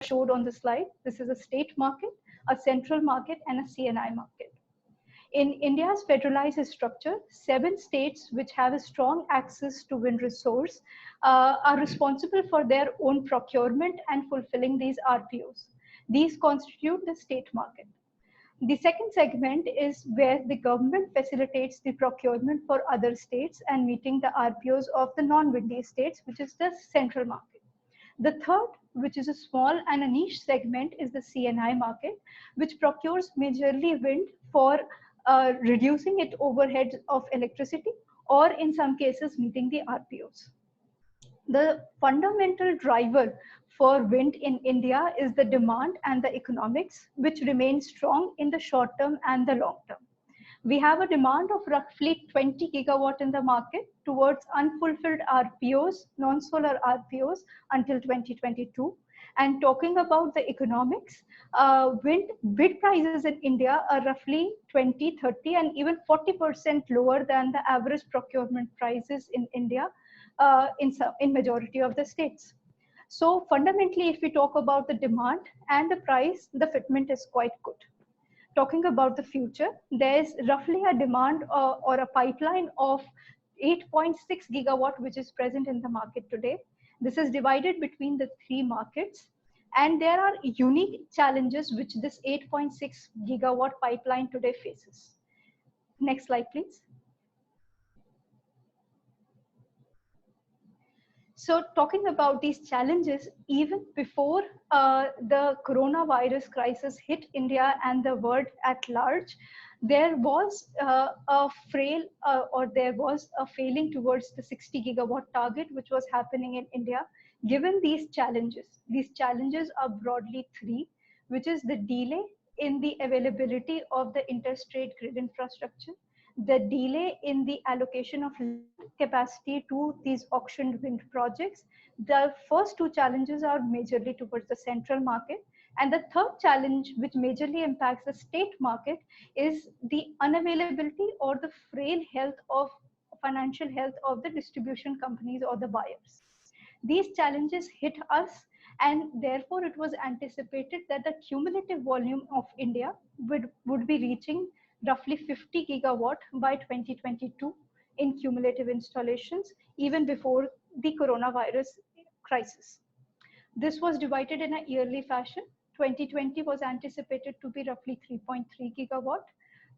showed on the slide. This is a state market, a central market, and a CNI market. In India's federalized structure, 7 states which have a strong access to wind resource are responsible for their own procurement and fulfilling these RPOs. These constitute the state market. The second segment is where the government facilitates the procurement for other states and meeting the RPOs of the non-windy states, which is the central market. The third, which is a small and a niche segment, is the CNI market, which procures majorly wind for reducing its overhead of electricity, or in some cases meeting the RPOs. The fundamental driver for wind in India is the demand and the economics, which remain strong in the short term and the long term. We have a demand of roughly 20 gigawatt in the market towards unfulfilled RPOs, non-solar RPOs until 2022. And talking about the economics, wind bid prices in India are roughly 20, 30, and even 40% lower than the average procurement prices in India in majority of the states. So fundamentally, if we talk about the demand and the price, the fitment is quite good. Talking about the future, there's roughly a demand or a pipeline of 8.6 gigawatt, which is present in the market today. This is divided between the 3 markets, and there are unique challenges which this 8.6 gigawatt pipeline today faces. Next slide, please. So talking about these challenges, even before the coronavirus crisis hit India and the world at large, there was a failing towards the 60 gigawatt target, which was happening in India. Given these challenges are broadly 3, which is the delay in the availability of the interstate grid infrastructure, the delay in the allocation of capacity to these auctioned wind projects. The first 2 challenges are majorly towards the central market. And the third challenge, which majorly impacts the state market, is the unavailability or the frail financial health of the distribution companies or the buyers. These challenges hit us, and therefore it was anticipated that the cumulative volume of India would be reaching roughly 50 gigawatt by 2022 in cumulative installations, even before the coronavirus crisis. This was divided in a yearly fashion. 2020 was anticipated to be roughly 3.3 gigawatt.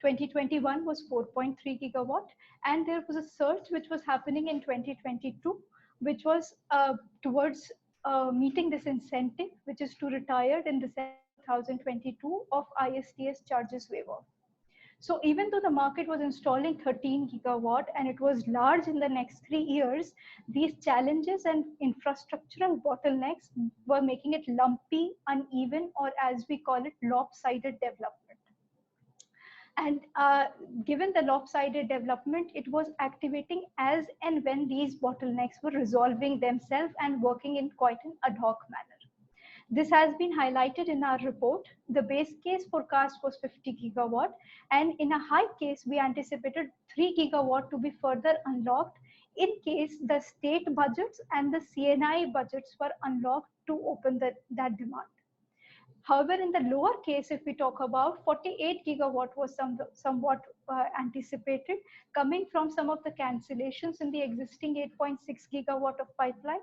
2021 was 4.3 gigawatt. And there was a surge which was happening in 2022, which was towards meeting this incentive, which is to retire in December 2022 of ISTS charges waiver. So even though the market was installing 13 gigawatt and it was large in the next 3 years, these challenges and infrastructural bottlenecks were making it lumpy, uneven, or as we call it, lopsided development. And given the lopsided development, it was activating as and when these bottlenecks were resolving themselves and working in quite an ad hoc manner. This has been highlighted in our report. The base case forecast was 50 gigawatt, and in a high case, we anticipated 3 gigawatt to be further unlocked in case the state budgets and the CNI budgets were unlocked to open that demand. However, in the lower case, if we talk about 48 gigawatt was somewhat anticipated, coming from some of the cancellations in the existing 8.6 gigawatt of pipeline,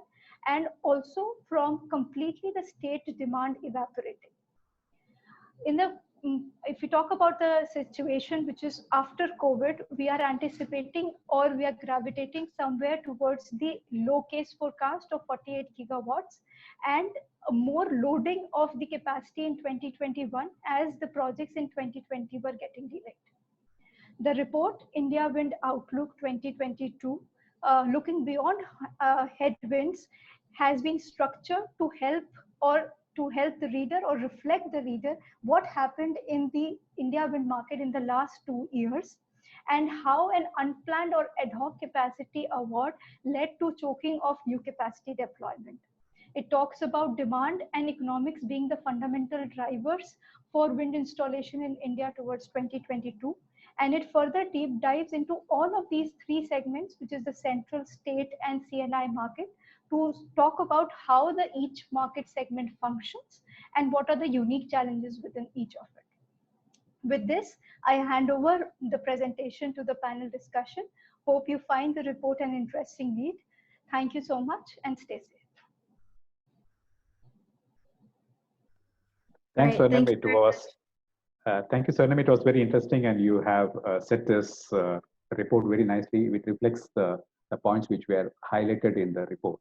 and also from completely the state demand evaporating. If we talk about the situation which is after COVID, we are anticipating or we are gravitating somewhere towards the low case forecast of 48 gigawatts and more loading of the capacity in 2021 as the projects in 2020 were getting delayed. The report, India Wind Outlook 2022, looking beyond headwinds, has been structured to help the reader or reflect the reader what happened in the India wind market in the last 2 years and how an unplanned or ad hoc capacity award led to choking of new capacity deployment. It talks about demand and economics being the fundamental drivers for wind installation in India towards 2022. And it further deep dives into all of these 3 segments, which is the central, state, and CNI market, to talk about how each market segment functions and what are the unique challenges within each of it. With this, I hand over the presentation to the panel discussion. Hope you find the report an interesting read. Thank you so much and stay safe. Thanks, Swarnim. Thank you, Swarnim. It was very interesting, and you have set this report very nicely. It reflects the points which were highlighted in the report.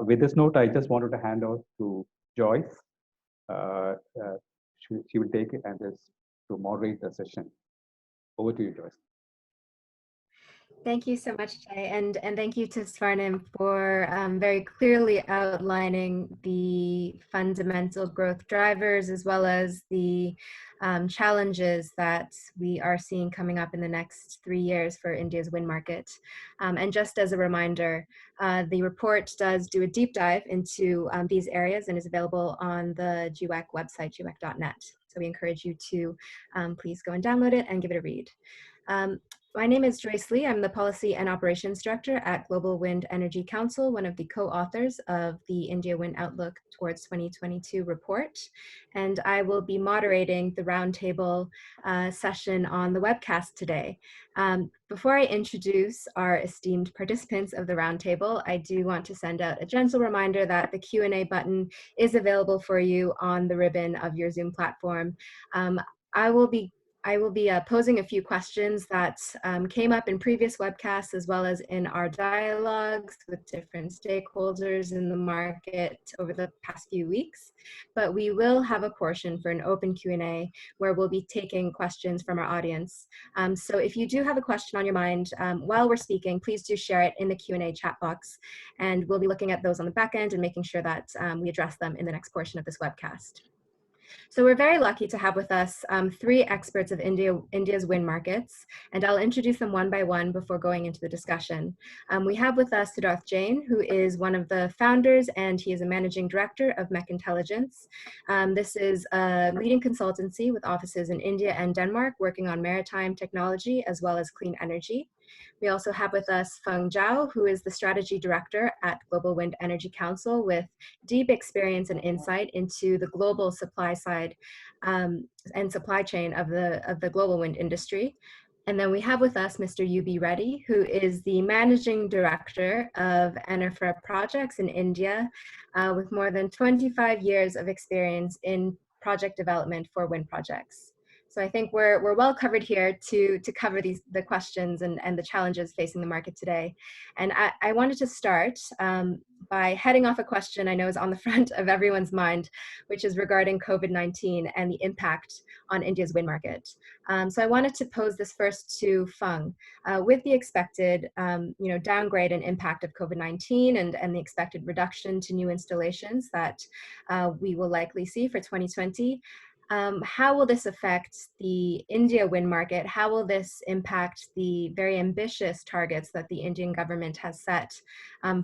With this note, I just wanted to hand out to Joyce. She will take it and just to moderate the session. Over to you, Joyce. Thank you so much, Jay, and thank you to Swarnim for very clearly outlining the fundamental growth drivers as well as the challenges that we are seeing coming up in the next 3 years for India's wind market. And just as a reminder, the report does do a deep dive into these areas and is available on the GWEC website, gwec.net. So we encourage you to please go and download it and give it a read. My name is Joyce Lee. I'm the Policy and Operations Director at Global Wind Energy Council, one of the co-authors of the India Wind Outlook Towards 2022 report. And I will be moderating the roundtable session on the webcast today. Before I introduce our esteemed participants of the roundtable, I do want to send out a gentle reminder that the Q&A button is available for you on the ribbon of your Zoom platform. I will be posing a few questions that came up in previous webcasts as well as in our dialogues with different stakeholders in the market over the past few weeks. But we will have a portion for an open Q&A where we'll be taking questions from our audience. So if you do have a question on your mind while we're speaking, please do share it in the Q&A chat box. And we'll be looking at those on the back end and making sure that we address them in the next portion of this webcast. So we're very lucky to have with us 3 experts of India's wind markets, and I'll introduce them one by one before going into the discussion. We have with us Siddharth Jain, who is one of the founders, and he is a managing director of MEC Intelligence. This is a leading consultancy with offices in India and Denmark, working on maritime technology as well as clean energy. We also have with us Feng Zhao, who is the strategy director at Global Wind Energy Council with deep experience and insight into the global supply side and supply chain of the global wind industry. And then we have with us Mr. UB Reddy, who is the managing director of Enerfa Projects in India with more than 25 years of experience in project development for wind projects. So I think we're well covered here to cover the questions and the challenges facing the market today. And I wanted to start by heading off a question I know is on the front of everyone's mind, which is regarding COVID-19 and the impact on India's wind market. So I wanted to pose this first to Feng. With the expected downgrade and impact of COVID-19 and the expected reduction to new installations that we will likely see for 2020, how will this affect the India wind market? How will this impact the very ambitious targets that the Indian government has set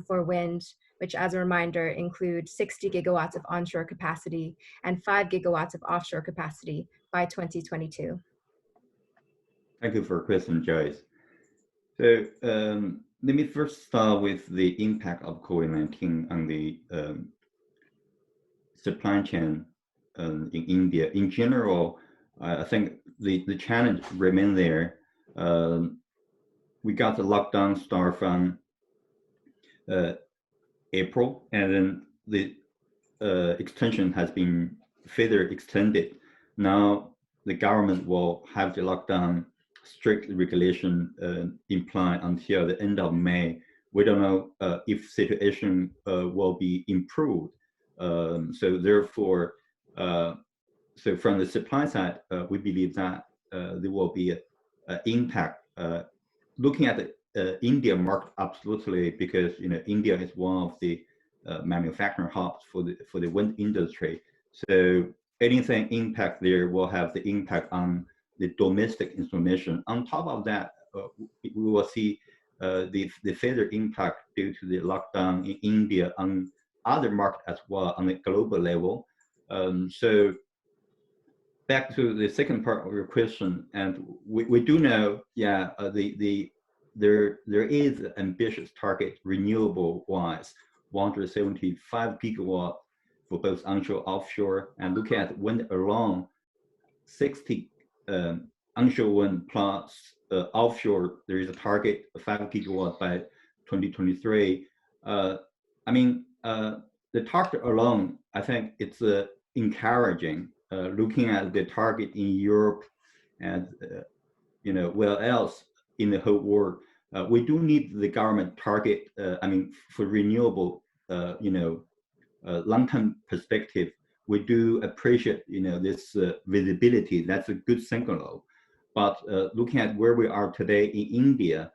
for wind, which, as a reminder, include 60 gigawatts of onshore capacity and 5 gigawatts of offshore capacity by 2022? Thank you for the question, Joyce. So let me first start with the impact of COVID-19 on the supply chain in India. In general, I think the challenge remains there. We got the lockdown start from April, and then the extension has been further extended. Now the government will have the lockdown strict regulation imply until the end of May. We don't know if situation will be improved. So therefore, so from the supply side, we believe that there will be an impact. Looking at the India market, absolutely, because India is one of the manufacturing hubs for the wind industry. So anything impact there will have the impact on the domestic installation. On top of that, we will see the further impact due to the lockdown in India on other markets as well on a global level. So back to the second part of your question, and we do know, yeah, there is an ambitious target renewable wise, 175 gigawatt for both onshore, offshore, and look at wind alone, 60 onshore wind plus offshore, there is a target of 5 gigawatt by 2023. I mean, the target alone, I think it's encouraging. Looking at the target in Europe and where else in the whole world, we do need the government target. I mean, for renewable, long-term perspective, we do appreciate this visibility. That's a good signal. But looking at where we are today in India,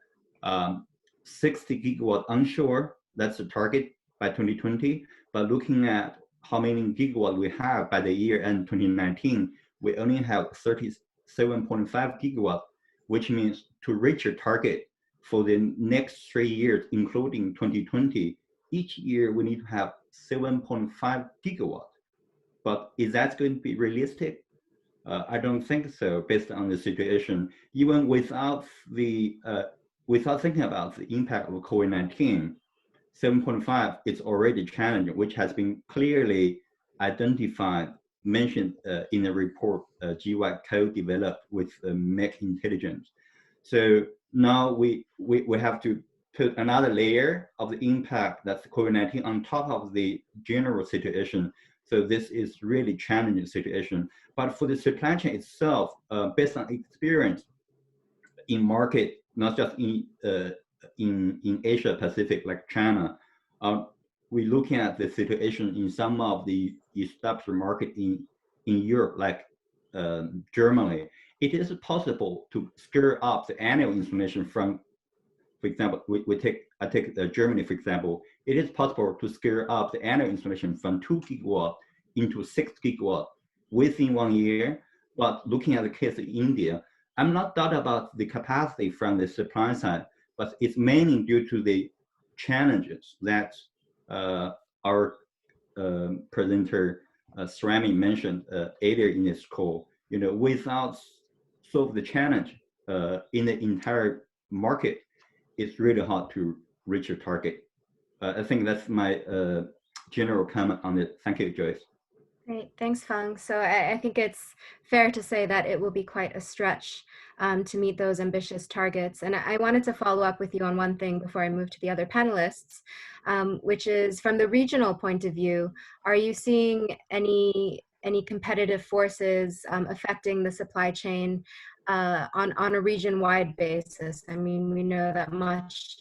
60 gigawatt onshore, that's the target by 2020. But looking at how many gigawatt we have by the year end 2019, we only have 37.5 gigawatt, which means to reach a target for the next 3 years, including 2020, each year we need to have 7.5 gigawatt. But is that going to be realistic? I don't think so, based on the situation. Even without the without thinking about the impact of COVID-19, 7.5 is already challenging, which has been clearly identified, mentioned in a report GWEC co-developed with MEC Intelligence. So now we have to put another layer of the impact that's COVID-19 on top of the general situation. So this is really challenging situation. But for the supply chain itself, based on experience in market, not just in Asia Pacific like China, we're looking at the situation in some of the established market in Europe, like Germany. It is possible to scale up the annual installation from, for example, I take Germany, for example. It is possible to scale up the annual installation from 2 gigawatt into 6 gigawatt within 1 year. But looking at the case of India, I'm not doubt about the capacity from the supply side, but it's mainly due to the challenges that our presenter Srivastava mentioned earlier in this call. Without solve the challenge in the entire market, it's really hard to reach your target. I think that's my general comment on it. Thank you, Joyce. Great, thanks, Feng. So I think it's fair to say that it will be quite a stretch to meet those ambitious targets. And I wanted to follow up with you on one thing before I move to the other panelists, which is from the regional point of view, are you seeing any competitive forces affecting the supply chain on a region-wide basis? I mean, we know that much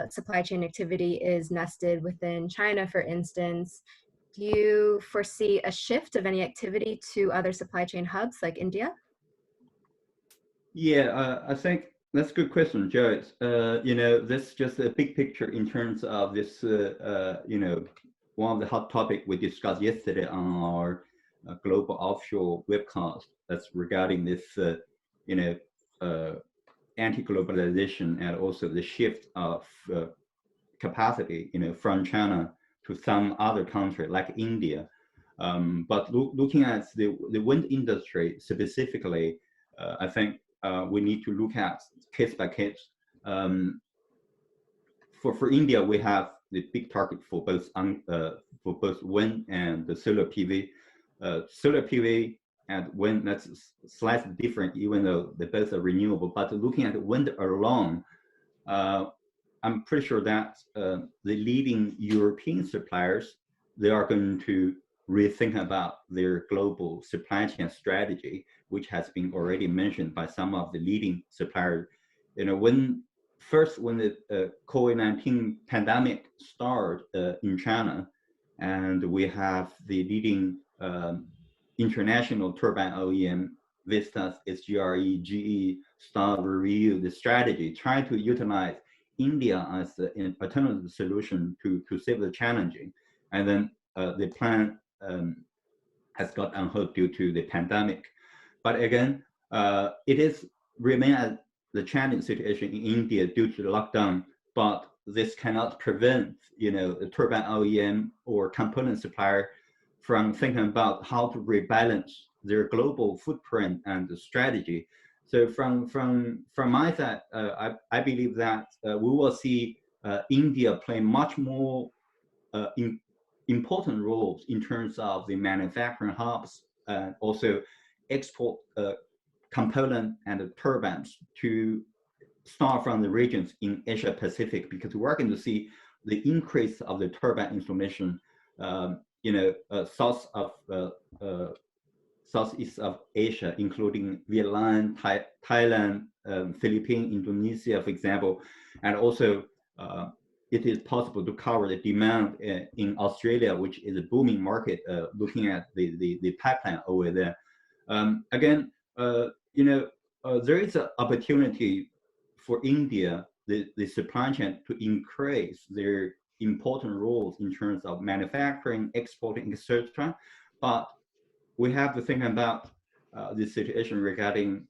supply chain activity is nested within China, for instance. Do you foresee a shift of any activity to other supply chain hubs like India? Yeah, I think that's a good question, Joyce. This is just a big picture in terms of this, one of the hot topic we discussed yesterday on our global offshore webcast. That's regarding this, anti-globalization and also the shift of capacity, from China to some other country like India. But looking at the wind industry specifically, I think we need to look at case by case. For India, we have the big target for both wind and the solar PV. Solar PV and wind, that's slightly different, even though they both are renewable. But looking at wind alone, I'm pretty sure that the leading European suppliers, they are going to rethink about their global supply chain strategy, which has been already mentioned by some of the leading suppliers. When the COVID-19 pandemic started in China, and we have the leading international turbine OEM, Vestas, SGRE, GE, start review the strategy, trying to utilize India as an alternative solution to save the challenging. And then the plan has got on hold due to the pandemic. But again, it is remain as the challenging situation in India due to the lockdown, but this cannot prevent, the turbine OEM or component supplier from thinking about how to rebalance their global footprint and the strategy. So from my side, I believe that we will see India play much more important roles in terms of the manufacturing hubs and also export component and turbines to start from the regions in Asia Pacific, because we're going to see the increase of the turbine installation, Southeast of Asia, including Vietnam, Thailand, Philippines, Indonesia, for example, and also it is possible to cover the demand in Australia, which is a booming market, looking at the pipeline over there. Again, there is an opportunity for India, the supply chain, to increase their important roles in terms of manufacturing, exporting, etc. But we have to think about the situation regarding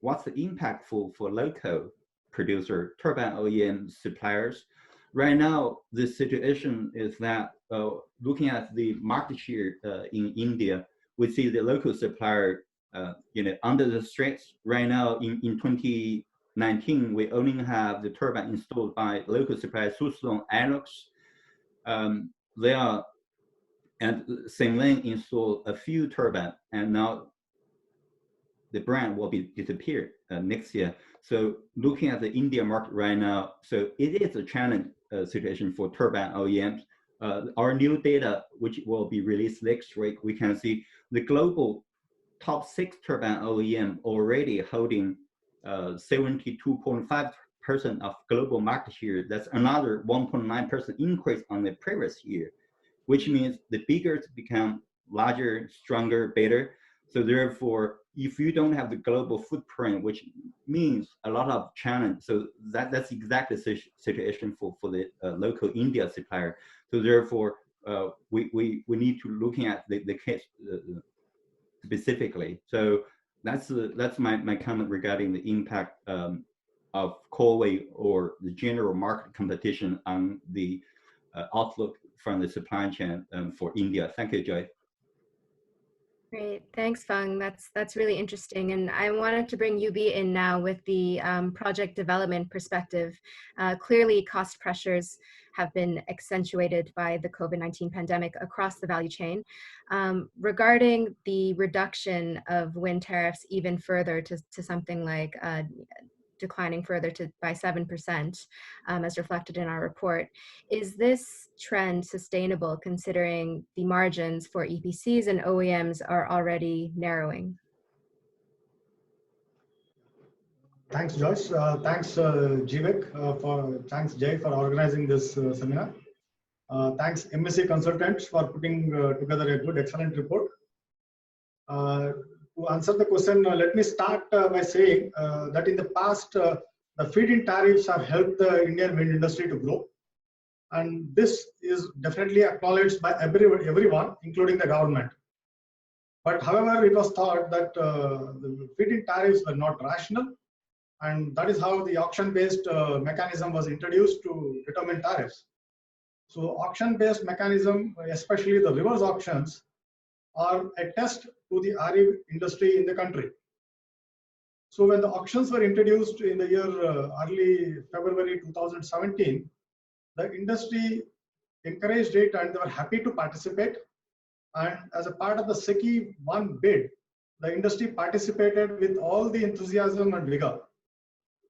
what's the impact for local producer, turbine OEM suppliers. Right now, the situation is that looking at the market share in India, we see the local supplier, under the stress. Right now, in 2019, we only have the turbine installed by local suppliers, Suzlon, Inox. They are, and Sengling installed a few turbines, and now the brand will be disappeared next year. So looking at the India market right now, so it is a challenge situation for turbine OEMs. Our new data, which will be released next week, we can see the global top 6 turbine OEM already holding 72.5% of global market share. That's another 1.9% increase on the previous year, which means the bigger become larger, stronger, better. So therefore, if you don't have the global footprint, which means a lot of challenge, so that's exactly the situation for the local India supplier. So therefore, we need to looking at the case specifically. So that's my comment regarding the impact of COWI or the general market competition on the outlook from the supply chain for India. Thank you, Joy. Great, thanks, Feng. That's really interesting. And I wanted to bring UB in now with the project development perspective. Clearly, cost pressures have been accentuated by the COVID-19 pandemic across the value chain. Regarding the reduction of wind tariffs even further to something like declining further by 7%, as reflected in our report. Is this trend sustainable considering the margins for EPCs and OEMs are already narrowing? Thanks, Joyce. Thanks, GWEC, thanks, Jay, for organizing this seminar. Thanks, MEC Consultants, for putting together a good, excellent report. To answer the question, let me start by saying that in the past, the feed-in tariffs have helped the Indian wind industry to grow. And this is definitely acknowledged by everyone, including the government. But however, it was thought that the feed-in tariffs were not rational. And that is how the auction-based mechanism was introduced to determine tariffs. So auction-based mechanism, especially the reverse auctions, are a test to the RE industry in the country. So when the auctions were introduced in the year early February 2017, the industry encouraged it and they were happy to participate. And as a part of the SECI 1 bid, the industry participated with all the enthusiasm and vigor.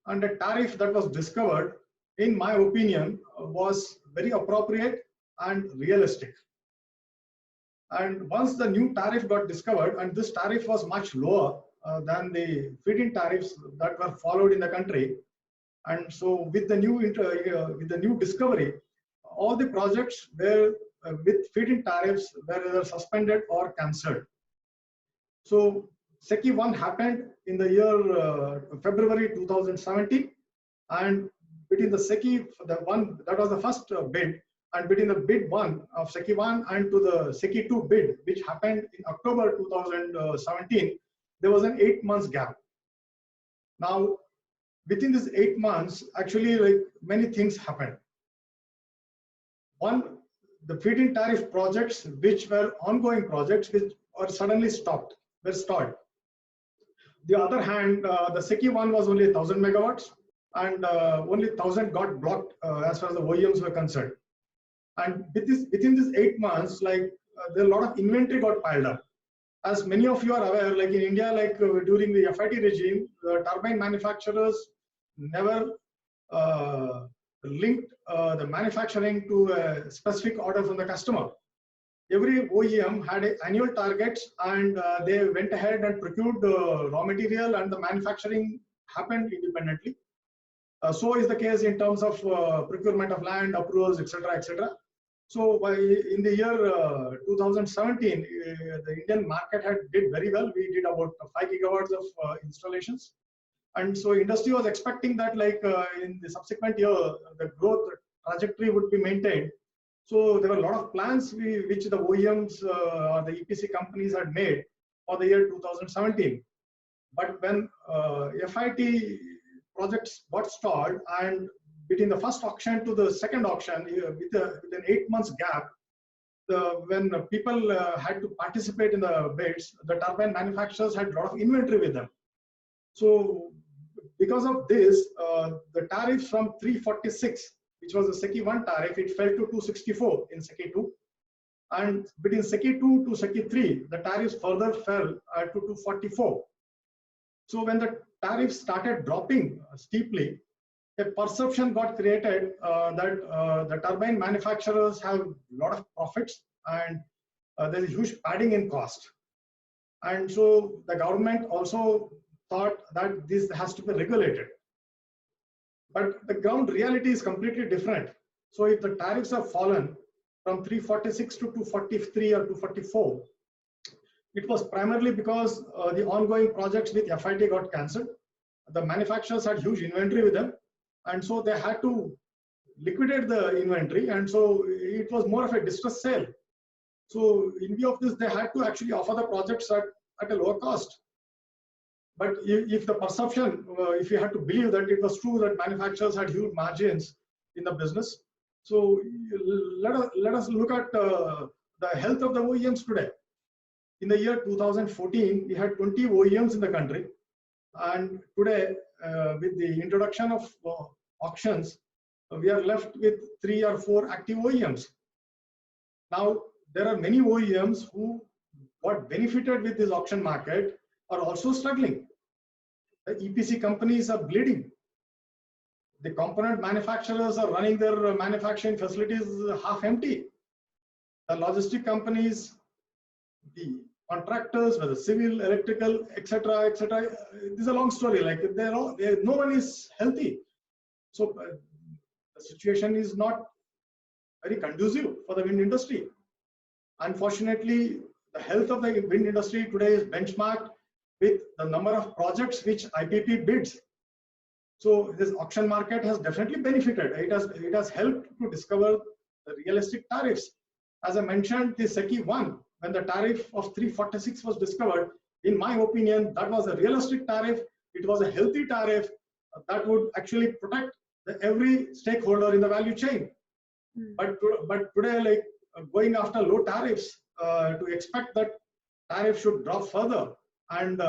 And the tariff that was discovered, in my opinion, was very appropriate and realistic. And once the new tariff got discovered, and this tariff was much lower than the feed-in tariffs that were followed in the country, and so with the new discovery, all the projects were with feed-in tariffs were either suspended or cancelled. So SECI 1 happened in the year February 2017, and between the SECI, that was the first bid, and between the bid 1 of SECI 1 and to the SECI 2 bid, which happened in October 2017, there was an 8 months gap. Now, within this 8 months, actually, like many things happened. One, the feed-in tariff projects, which were ongoing projects, which were suddenly stopped, were stalled. The other hand, the SECI 1 was only 1,000 megawatts, and only 1,000 got blocked as far as the OEMs were concerned. And within these 8 months, like there are a lot of inventory got piled up. As many of you are aware, like in India, like during the FIT regime, the turbine manufacturers never linked the manufacturing to a specific order from the customer. Every OEM had annual targets, and they went ahead and procured the raw material, and the manufacturing happened independently. So is the case in terms of procurement of land, approvals, etc., etc. So in the year 2017, the Indian market did very well. We did about 5 gigawatts of installations. And so industry was expecting that like in the subsequent year, the growth trajectory would be maintained. So there were a lot of plans which the OEMs or the EPC companies had made for the year 2017. But when FIT projects got stalled, and between the first auction to the second auction, with an 8 months gap, when people had to participate in the bids, the turbine manufacturers had a lot of inventory with them. So because of this, the tariff from 346, which was the SECI 1 tariff, it fell to 264 in SECI 2. And between SECI 2 to SECI 3, the tariffs further fell to 244. So when the tariffs started dropping steeply, a perception got created that the turbine manufacturers have a lot of profits, and there's a huge padding in cost. And so the government also thought that this has to be regulated. But the ground reality is completely different. So if the tariffs have fallen from 346 to 243 or 244, it was primarily because the ongoing projects with FIT got cancelled. The manufacturers had huge inventory with them, and so they had to liquidate the inventory, and so it was more of a distress sale. So in view of this, they had to actually offer the projects at a lower cost. But if the perception, if you had to believe that it was true that manufacturers had huge margins in the business, so let us look at the health of the OEMs today. In the year 2014, we had 20 OEMs in the country, and today, with the introduction of auctions, we are left with 3 or 4 active OEMs. Now, there are many OEMs who got benefited with this auction market are also struggling. The EPC companies are bleeding. The component manufacturers are running their manufacturing facilities half empty. The logistic companies, the contractors, whether civil, electrical, etc., etc. This is a long story. Like no one is healthy. So the situation is not very conducive for the wind industry. Unfortunately, the health of the wind industry today is benchmarked with the number of projects which IPP bids. So this auction market has definitely benefited. It has helped to discover the realistic tariffs. As I mentioned, the SECI 1, when the tariff of 346 was discovered, in my opinion, that was a realistic tariff. It was a healthy tariff that would actually protect every stakeholder in the value chain. But today, like going after low tariffs, to expect that tariff should drop further, and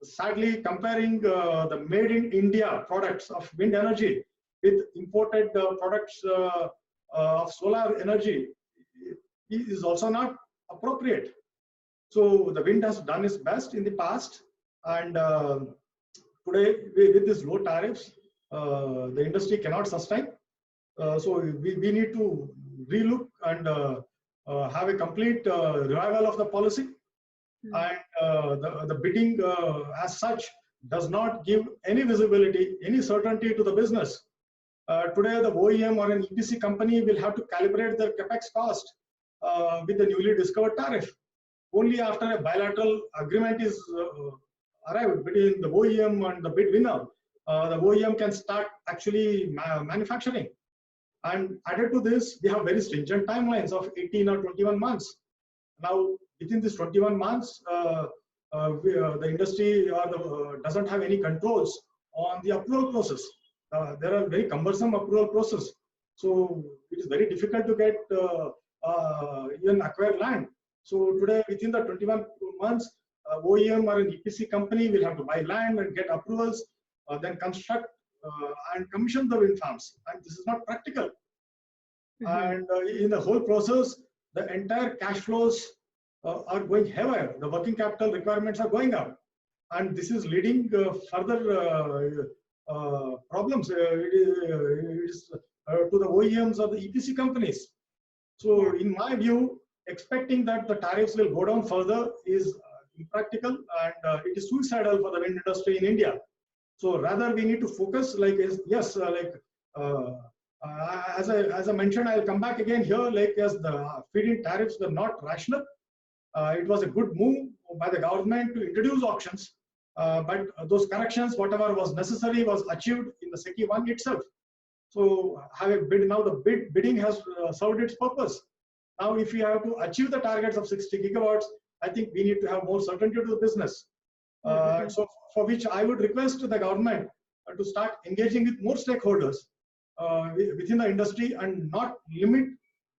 sadly comparing the made in India products of wind energy with imported products of solar energy is also not appropriate. So the wind has done its best in the past, and today with these low tariffs, the industry cannot sustain. So we need to relook and have a complete revival of the policy. And the bidding as such does not give any visibility, any certainty to the business. Today, the OEM or an EPC company will have to calibrate their capex cost with the newly discovered tariff. Only after a bilateral agreement is arrived between the OEM and the bid winner, the OEM can start actually manufacturing. And added to this, we have very stringent timelines of 18 or 21 months. Now, within this 21 months, the industry doesn't have any controls on the approval process. There are very cumbersome approval process. So it is very difficult to get even acquire land. So today, within the 21 months, OEM or an EPC company will have to buy land and get approvals, then construct and commission the wind farms. And this is not practical. And in the whole process, the entire cash flows are going haywire. The working capital requirements are going up, and this is leading further problems. It is to the OEMs or the EPC companies. So, in my view, expecting that the tariffs will go down further is impractical, and it is suicidal for the wind industry in India. So, rather we need to focus, like yes, as I mentioned, I'll come back again here. Like, yes, the feed-in tariffs were not rational. It was a good move by the government to introduce auctions, but those corrections, whatever was necessary, was achieved in the SECI 1 itself. So, having bid now, the bidding has served its purpose. Now, if we have to achieve the targets of 60 gigawatts, I think we need to have more certainty to the business. So, for which I would request the government to start engaging with more stakeholders within the industry and not limit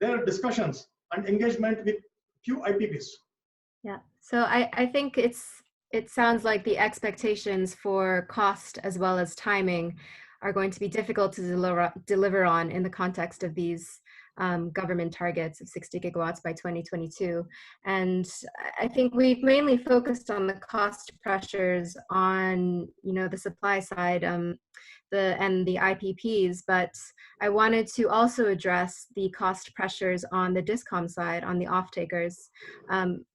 their discussions and engagement with few IPPs. Yeah, so I think it sounds like the expectations for cost as well as timing are going to be difficult to deliver on in the context of these government targets of 60 gigawatts by 2022. And I think we've mainly focused on the cost pressures on, the supply side, and the IPPs, but I wanted to also address the cost pressures on the discom side, on the off-takers.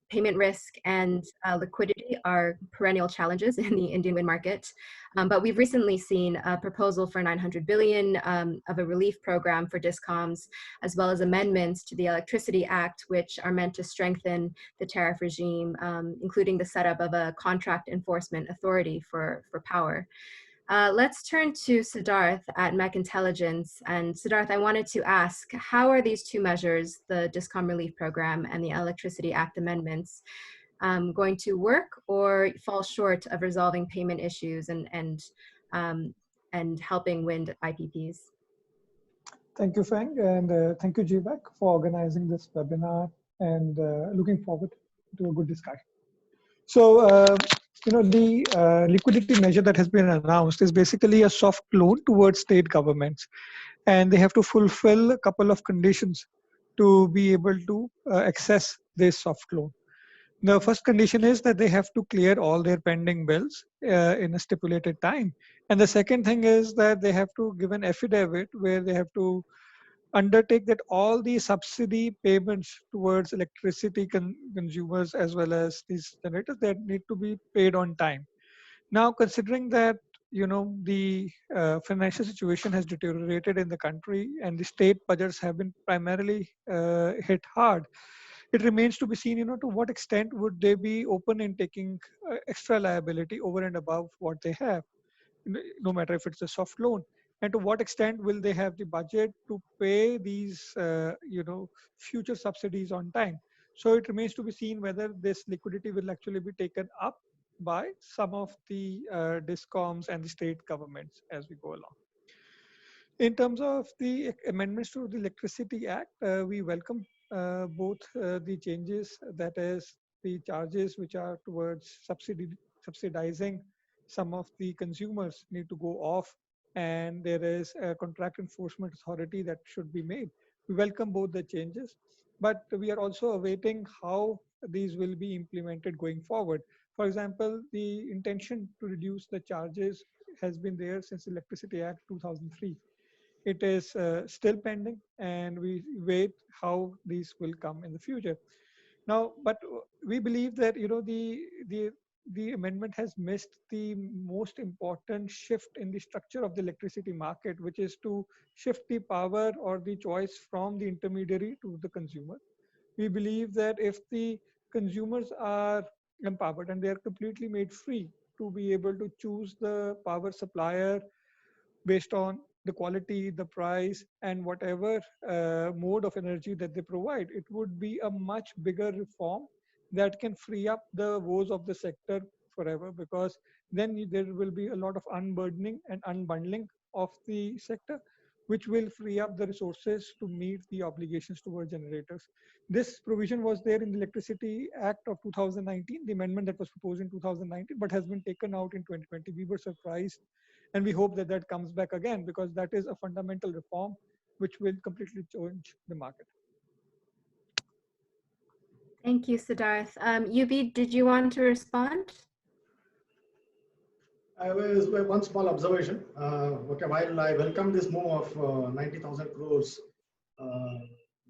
Payment risk and liquidity are perennial challenges in the Indian wind market. But we've recently seen a proposal for 900 billion of a relief program for discoms, as well as amendments to the Electricity Act, which are meant to strengthen the tariff regime, including the setup of a contract enforcement authority for power. Let's turn to Siddharth at MEC Intelligence. And Siddharth, I wanted to ask, how are these two measures, the Discom Relief Program and the Electricity Act amendments, going to work or fall short of resolving payment issues and helping wind IPPs? Thank you, Feng, and thank you, GWEC, for organizing this webinar, and looking forward to a good discussion. So, the liquidity measure that has been announced is basically a soft loan towards state governments, and they have to fulfill a couple of conditions to be able to access this soft loan. The first condition is that they have to clear all their pending bills in a stipulated time. And the second thing is that they have to give an affidavit where they have to undertake that all the subsidy payments towards electricity consumers as well as these generators that need to be paid on time. Now, considering that the financial situation has deteriorated in the country and the state budgets have been primarily hit hard, it remains to be seen, to what extent would they be open in taking extra liability over and above what they have, no matter if it's a soft loan, and to what extent will they have the budget to pay these, future subsidies on time. So it remains to be seen whether this liquidity will actually be taken up by some of the discoms and the state governments as we go along. In terms of the amendments to the Electricity Act, we welcome both the changes, that is the charges which are towards subsidizing some of the consumers need to go off, and there is a contract enforcement authority that should be made. We welcome both the changes, but we are also awaiting how these will be implemented going forward. For example, the intention to reduce the charges has been there since Electricity Act 2003. It is still pending, and we wait how these will come in the future. Now, but we believe that the amendment has missed the most important shift in the structure of the electricity market, which is to shift the power or the choice from the intermediary to the consumer. We believe that if the consumers are empowered and they are completely made free to be able to choose the power supplier based on the quality, the price, and whatever mode of energy that they provide, it would be a much bigger reform that can free up the woes of the sector forever, because then there will be a lot of unburdening and unbundling of the sector, which will free up the resources to meet the obligations towards generators. This provision was there in the Electricity Act of 2019, the amendment that was proposed in 2019, but has been taken out in 2020. We were surprised, and we hope that that comes back again, because that is a fundamental reform which will completely change the market. Thank you, Siddharth. Yubi, did you want to respond? One small observation. Okay, while I welcome this move of 90,000 crores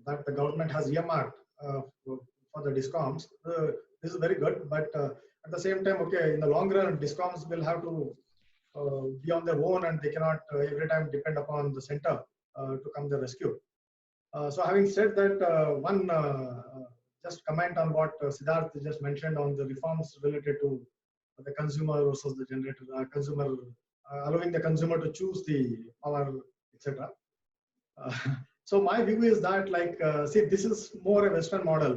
that the government has earmarked for the discoms, this is very good. But at the same time, okay, in the long run, discoms will have to be on their own, and they cannot every time depend upon the center to come to the rescue. So having said that, just comment on what Siddharth just mentioned on the reforms related to the consumer versus the generator, consumer, allowing the consumer to choose the power, etc. So my view is that, like, see, this is more a Western model,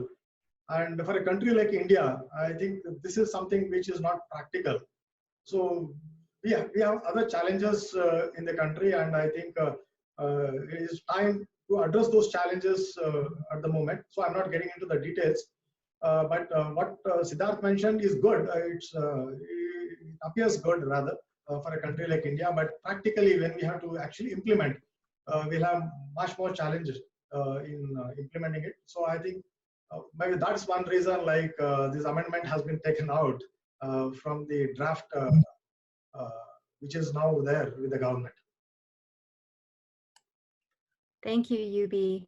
and for a country like India, I think this is something which is not practical. So we have other challenges in the country, and I think it is time to address those challenges at the moment. So I'm not getting into the details. But what Siddharth mentioned is good. It appears good rather for a country like India. But practically, when we have to actually implement, we'll have much more challenges in implementing it. So I think maybe that's one reason, like, this amendment has been taken out from the draft, which is now there with the government. Thank you, Yubi.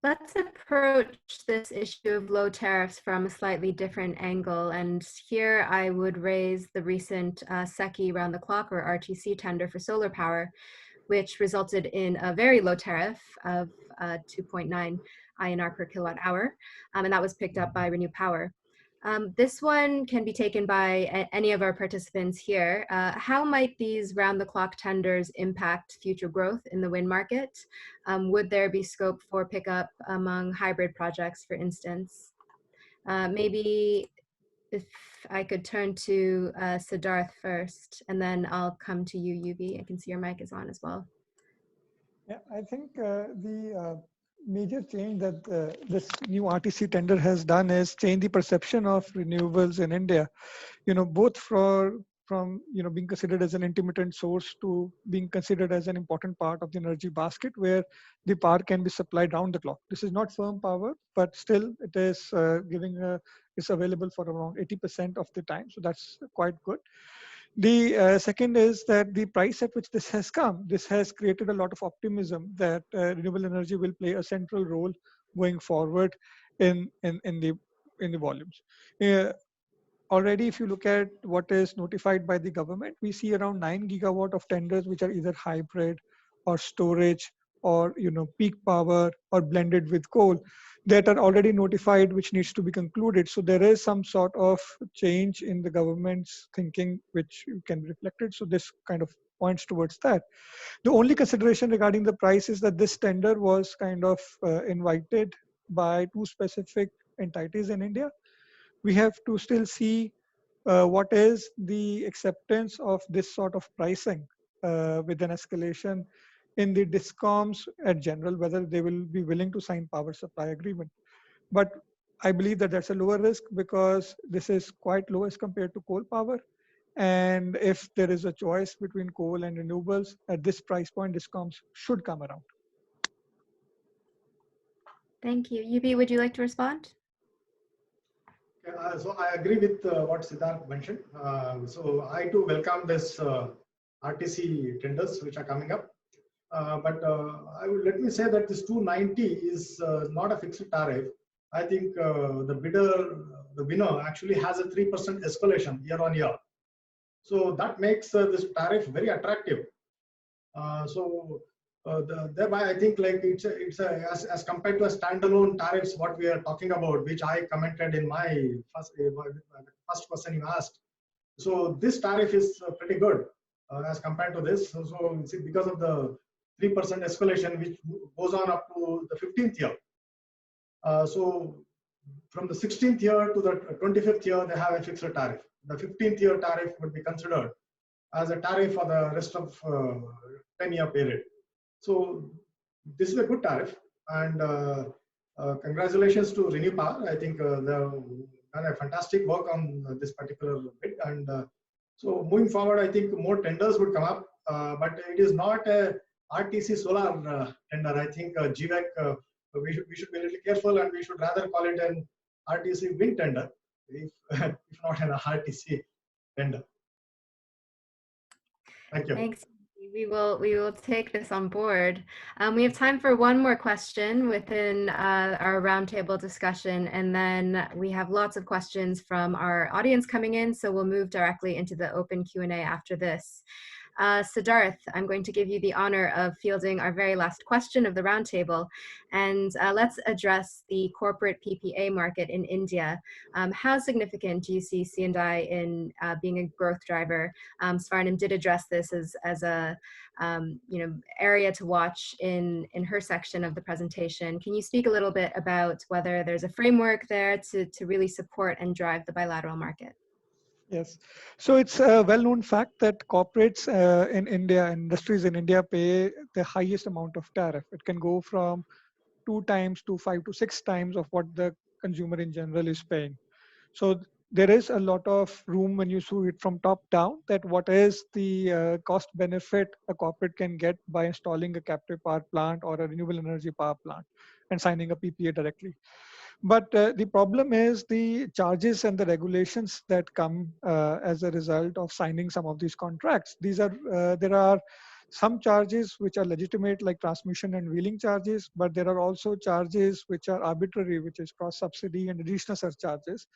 Let's approach this issue of low tariffs from a slightly different angle. And here I would raise the recent SECI round-the-clock or RTC tender for solar power, which resulted in a very low tariff of 2.9 INR per kilowatt hour. And that was picked up by Renew Power. This one can be taken by any of our participants here. How might these round-the-clock tenders impact future growth in the wind market? Would there be scope for pickup among hybrid projects, for instance? Maybe if I could turn to Siddharth first, and then I'll come to you, Yubi. I can see your mic is on as well. Yeah, I think the major change that this new RTC tender has done is change the perception of renewables in India. Both from being considered as an intermittent source to being considered as an important part of the energy basket, where the power can be supplied round the clock. This is not firm power, but still it is it's available for around 80% of the time. So that's quite good. The second is that the price at which this has come, this has created a lot of optimism that renewable energy will play a central role going forward in the volumes. Already, if you look at what is notified by the government, we see around 9 gigawatt of tenders which are either hybrid or storage or peak power or blended with coal that are already notified, which needs to be concluded. So there is some sort of change in the government's thinking which can be reflected. So this kind of points towards that. The only consideration regarding the price is that this tender was kind of invited by two specific entities in India. We have to still see what is the acceptance of this sort of pricing with an escalation in the discoms at general, whether they will be willing to sign power supply agreement. But I believe that that's a lower risk because this is quite low as compared to coal power. And if there is a choice between coal and renewables at this price point, discoms should come around. Thank you. Yubi, would you like to respond? So I agree with what Siddharth mentioned. So I too welcome this RTC tenders which are coming up. But let me say that this 290 is not a fixed tariff. I think the winner actually has a 3% escalation year on year. So that makes this tariff very attractive. Thereby, I think, like, it's as compared to a standalone tariffs, what we are talking about, which I commented in my first question you asked. So this tariff is pretty good as compared to this. So because of the 3% escalation, which goes on up to the 15th year. So from the 16th year to the 25th year, they have a fixed tariff. The 15th year tariff would be considered as a tariff for the rest of 10-year period. So this is a good tariff, and congratulations to Renew Power. I think they've done a fantastic work on this particular bit, and so moving forward, I think more tenders would come up, but it is not a RTC solar tender. I think GWEC, we should be a little careful, and we should rather call it an RTC wind tender, if not an RTC tender. Thank you. Thanks. We will take this on board. We have time for one more question within our roundtable discussion, and then we have lots of questions from our audience coming in, so we'll move directly into the open Q&A after this. Siddharth, I'm going to give you the honor of fielding our very last question of the roundtable, and let's address the corporate PPA market in India. How significant do you see C&I in being a growth driver? Swarnim did address this as a area to watch in her section of the presentation. Can you speak a little bit about whether there's a framework there to really support and drive the bilateral market? Yes. So it's a well-known fact that corporates in India, industries in India pay the highest amount of tariff. It can go from 2 times to 5 to 6 times of what the consumer in general is paying. So there is a lot of room when you see it from top down, that what is the cost benefit a corporate can get by installing a captive power plant or a renewable energy power plant and signing a PPA directly. But the problem is the charges and the regulations that come as a result of signing some of these contracts. These are there are some charges which are legitimate, like transmission and wheeling charges, but there are also charges which are arbitrary, which is cross subsidy and additional surcharges,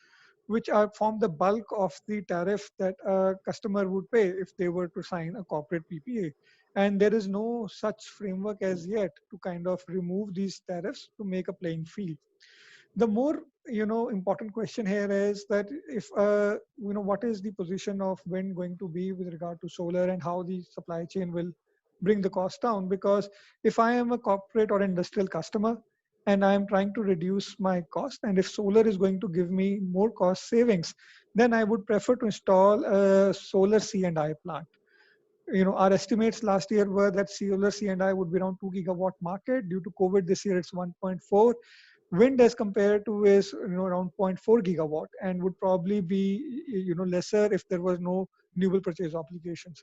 which form the bulk of the tariff that a customer would pay if they were to sign a corporate PPA. And there is no such framework as yet to kind of remove these tariffs to make a playing field. The more important question here is that if what is the position of wind going to be with regard to solar, and how the supply chain will bring the cost down? Because if I am a corporate or industrial customer and I am trying to reduce my cost, and if solar is going to give me more cost savings, then I would prefer to install a solar C&I plant. Our estimates last year were that solar C&I would be around 2 gigawatt market. Due to COVID this year, it's 1.4. Wind as compared to is around 0.4 gigawatt, and would probably be lesser if there was no renewable purchase obligations.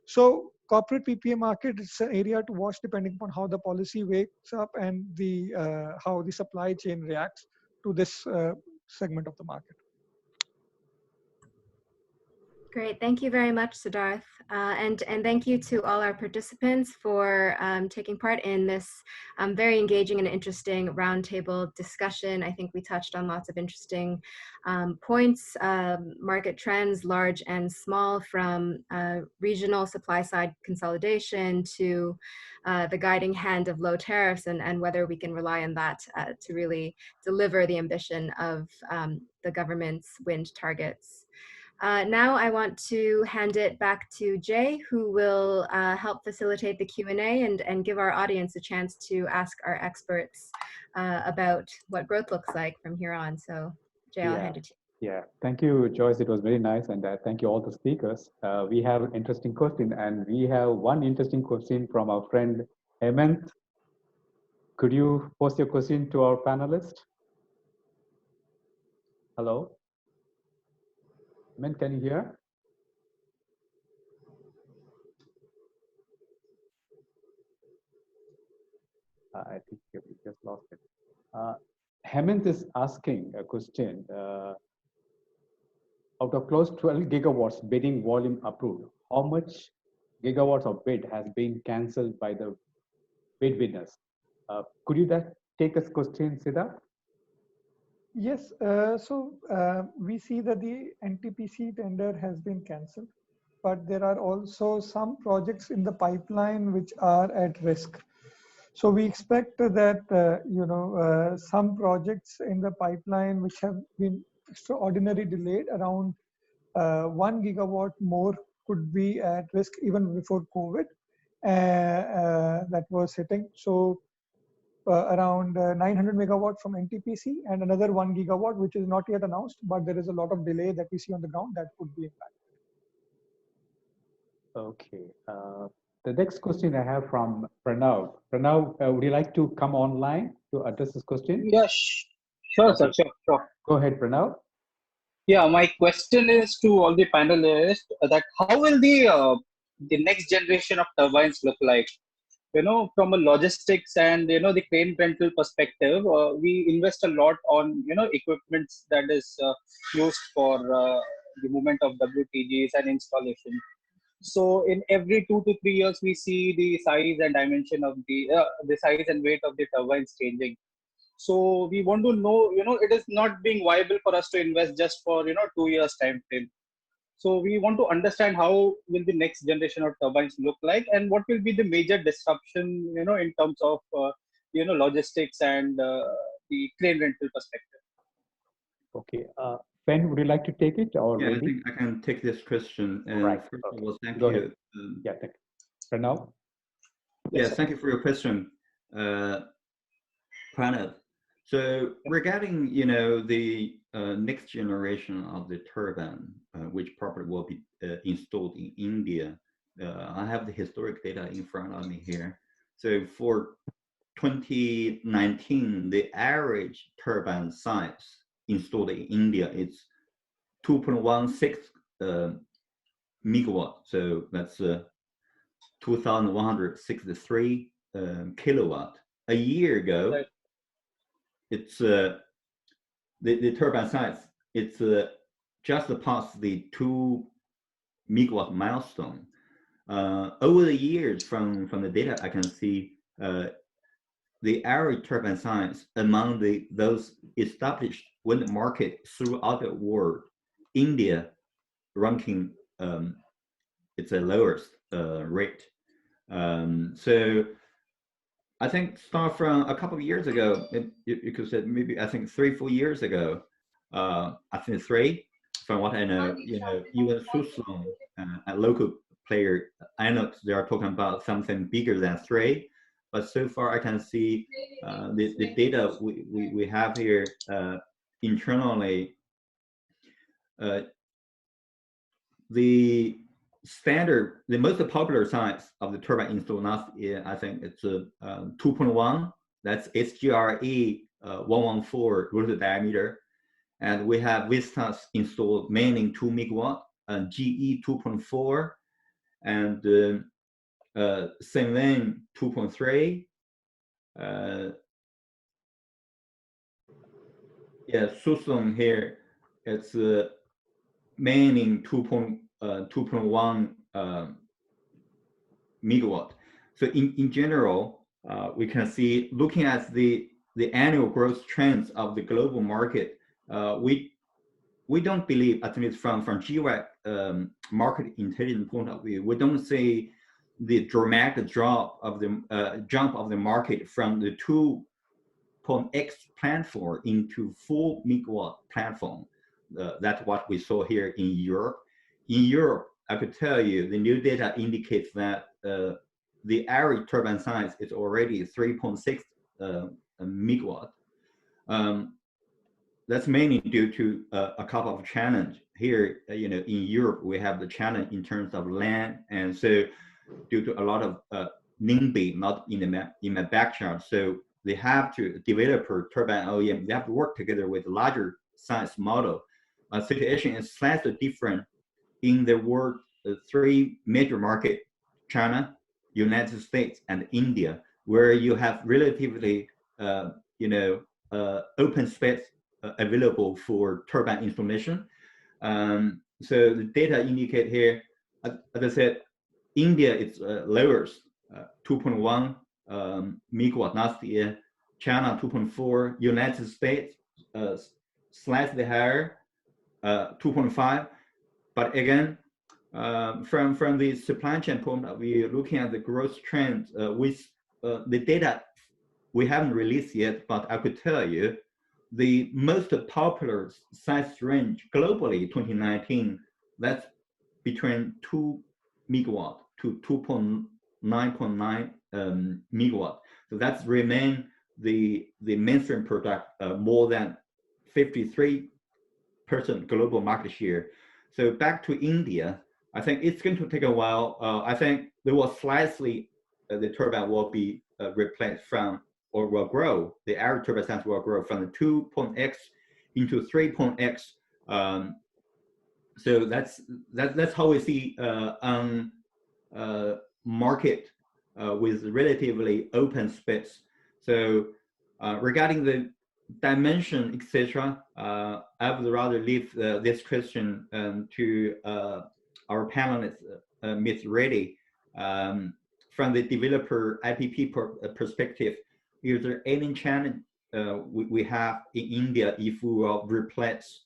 So corporate PPA market is an area to watch depending upon how the policy wakes up and the how the supply chain reacts to this segment of the market. Great, thank you very much, Siddharth. And thank you to all our participants for taking part in this very engaging and interesting roundtable discussion. I think we touched on lots of interesting points, market trends, large and small, from regional supply side consolidation to the guiding hand of low tariffs, and whether we can rely on that to really deliver the ambition of the government's wind targets. Now I want to hand it back to Jay, who will help facilitate the Q&A and give our audience a chance to ask our experts about what growth looks like from here on. So Jay, I'll hand it to you. Yeah, thank you, Joyce. It was very nice, and thank you all the speakers. We have an interesting question, and we have one interesting question from our friend Hemant. Could you post your question to our panelist? Hello? Hemant, can you hear? I think we just lost it. Hemant is asking a question. Out of close 12 gigawatts bidding volume approved, how much gigawatts of bid has been cancelled by the bid winners? Could you take this question, Siddharth? Yes, we see that the NTPC tender has been cancelled, but there are also some projects in the pipeline which are at risk. So we expect that some projects in the pipeline which have been extraordinarily delayed, around 1 gigawatt more could be at risk even before COVID that was hitting. So around 900 megawatt from NTPC, and another 1 gigawatt which is not yet announced, but there is a lot of delay that we see on the ground that could be impacted. Okay. The next question I have from Pranav. Pranav, would you like to come online to address this question? Yes, sure, Okay. sir, sure. Go ahead, Pranav. Yeah, my question is to all the panelists that how will the next generation of turbines look like? from a logistics and the crane rental perspective, we invest a lot on equipments that is used for the movement of WTGs and installation. So in every 2 to 3 years, we see the size and dimension of the size and weight of the turbines changing. So we want to know, it is not being viable for us to invest just for 2 years time frame. So we want to understand how will the next generation of turbines look like, and what will be the major disruption, in terms of logistics and the crane rental perspective. Okay, Ben, would you like to take it, or Yeah, maybe? I think I can take this question. And right. First of all, thank Go you. ahead. Yeah, thank you. Pranav? Yeah, thank you for your question, Pranav. So regarding the next generation of the turbine, which probably will be installed in India, I have the historic data in front of me here. So for 2019, the average turbine size installed in India is 2.16 megawatt. So that's 2,163 kilowatt. A year ago, Right. it's the turbine size. It's just past the 2 megawatt milestone. Over the years, from the data I can see, the average turbine size among those established wind market throughout the world, India ranking it's the lowest rate. So I think start from a couple of years ago, you could say maybe I think 3-4 years ago, I think 3, from what I know, even Suslo, a local player, I know they are talking about something bigger than 3, but so far I can see the data we have here internally, the standard, the most popular size of the turbine installed last year, I think it's 2.1. That's SGRE 114 rotor diameter, and we have Vistas installed mainly 2 megawatt, and GE 2.4, and Senven 2.3. Yeah, Susum here, it's mainly 2.1 megawatt. So in general, we can see, looking at the annual growth trends of the global market, we don't believe, at least from GWEC market intelligence point of view, we don't see the dramatic drop of the jump of the market from the 2.x platform into 4 megawatt platform. That's what we saw here in Europe. In Europe, I could tell you the new data indicates that the average turbine size is already 3.6 megawatt. That's mainly due to a couple of challenges here. In Europe, we have the challenge in terms of land, and so due to a lot of NIMBY not in the backyard, so they have to develop a turbine OEM. They have to work together with larger size model. Situation is slightly different in the world. 3 major markets: China, United States, and India, where you have relatively open space available for turbine installation. So the data indicate here, as I said, India is lowest, 2.1 megawatt last year. China 2.4, United States slightly higher, 2.5. But again, from the supply chain point of view, looking at the growth trends, with the data we haven't released yet, but I could tell you the most popular size range globally 2019, that's between 2 megawatt to 2.9 megawatt. So that's remain the mainstream product, more than 53% global market share. So back to India, I think it's going to take a while. I think there will slightly, the turbine will be replaced from, or will grow, the average turbine size will grow from the 2.x into 3.x. So that's how we see on market with relatively open space. So regarding the dimension, etc., I would rather leave this question to our panelist, Ms. Reddy. From the developer IPP perspective, is there any challenge we have in India if we will replace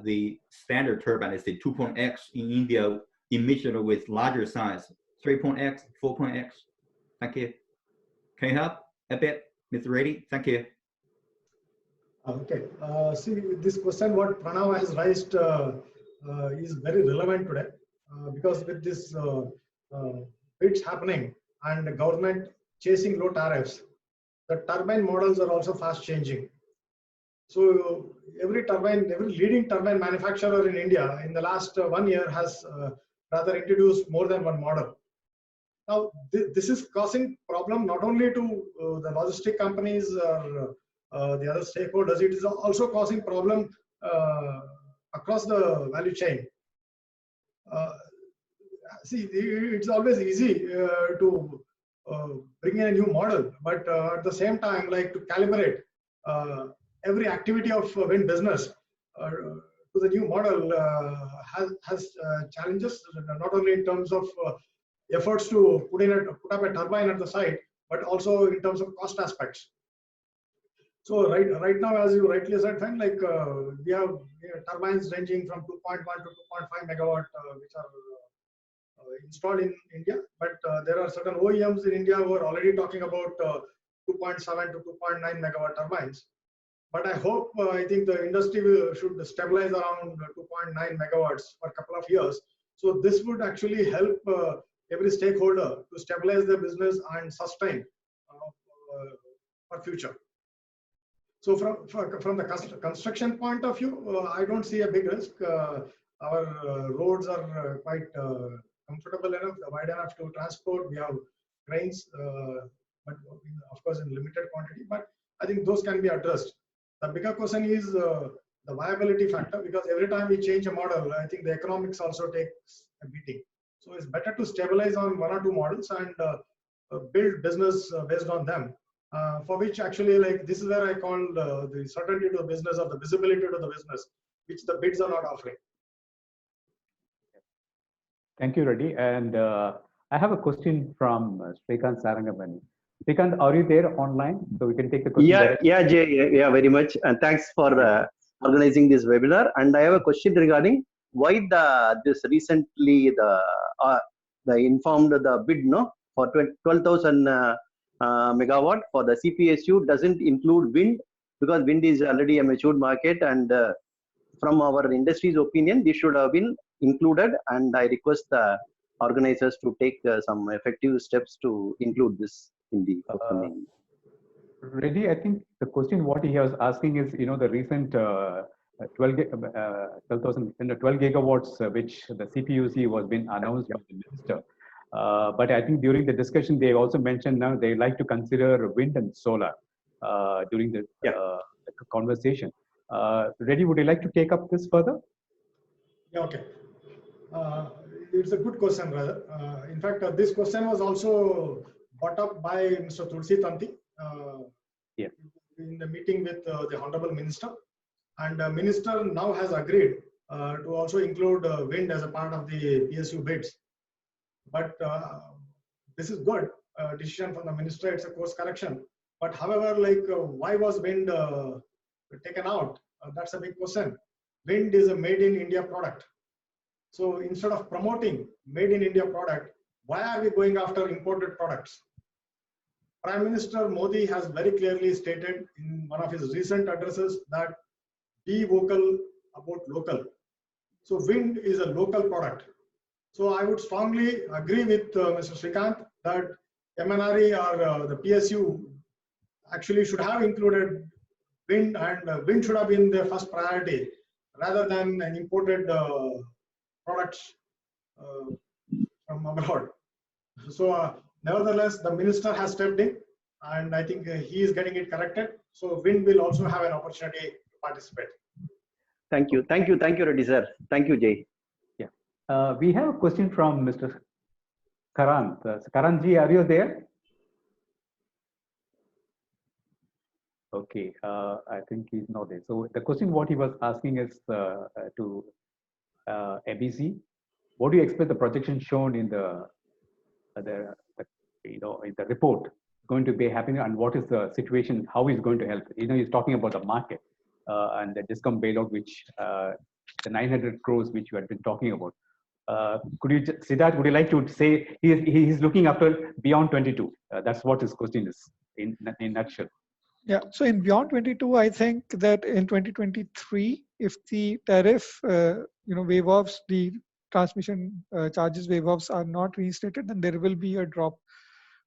the standard turbine, let's say 2.x in India, immediately with larger size, 3.x, 4.x? Thank you. Can you help a bit, Ms. Reddy? Thank you. Okay. See, this question what Pranav has raised is very relevant today because with this bids happening and the government chasing low tariffs, the turbine models are also fast changing. So every leading turbine manufacturer in India in the last 1 year has rather introduced more than one model. Now, this is causing problem not only to the logistic companies or the other stakeholders, it is also causing problem across the value chain. See, it's always easy to bring in a new model, but at the same time, like to calibrate every activity of wind business to the new model has challenges, not only in terms of efforts to put up a turbine at the site, but also in terms of cost aspects. So right now, as you rightly said, like we have turbines ranging from 2.1 to 2.5 megawatt, which are installed in India. But there are certain OEMs in India who are already talking about 2.7 to 2.9 megawatt turbines. But I think the industry should stabilize around 2.9 megawatts for a couple of years. So this would actually help every stakeholder to stabilize their business and sustain for future. So from the construction point of view, I don't see a big risk. Our roads are quite comfortable enough, wide enough to transport. We have cranes, but of course in limited quantity. But I think those can be addressed. The bigger question is the viability factor, because every time we change a model, I think the economics also takes a beating. So it's better to stabilize on one or two models and build business based on them. For which actually, like, this is where I call the certainty to the business or the visibility to the business, which the bids are not offering. Thank you, Reddy. And I have a question from Srikant Sarangamani. Srikant, are you there online? So we can take the question. Yeah, Jay, yeah, very much. And thanks for organizing this webinar. And I have a question regarding why this recently the informed the bid for 12,000 megawatt for the CPSU doesn't include wind, because wind is already a matured market, and from our industry's opinion this should have been included, and I request the organizers to take some effective steps to include this in the upcoming. Reddy, I think the question what he was asking is, the recent 12 gigawatts which the CPUC was been announced by the minister. But I think during the discussion, they also mentioned now they like to consider wind and solar during the conversation. Reddy, would you like to take up this further? Yeah, okay. It's a good question, brother. In fact, this question was also brought up by Mr. Tulsi Tanti in the meeting with the Honorable Minister. And the Minister now has agreed to also include wind as a part of the PSU bids. But this is good decision from the minister. It's a course correction. But however, like why was wind taken out? That's a big question. Wind is a made in India product. So instead of promoting made in India product, why are we going after imported products? Prime Minister Modi has very clearly stated in one of his recent addresses that be vocal about local. So wind is a local product. So I would strongly agree with Mr. Srikant that MNRE or the PSU actually should have included wind, and wind should have been their first priority rather than an imported products from abroad. So nevertheless, the minister has stepped in, and I think he is getting it corrected. So wind will also have an opportunity to participate. Thank you, Reddy sir. Thank you, Jay. We have a question from Mr. Karan. Karan ji, are you there? Okay, I think he's not there. So the question what he was asking is to ABC. What do you expect the projection shown in the in the report going to be happening, and what is the situation? How is going to help? He's talking about the market and the discount bailout, which the 900 crores which you had been talking about. Could you, Siddharth, would you like to say he's looking after beyond 22? That's what his question is in nutshell. Yeah, so in beyond 22, I think that in 2023, if the tariff, waive offs, the transmission charges waive offs are not reinstated, then there will be a drop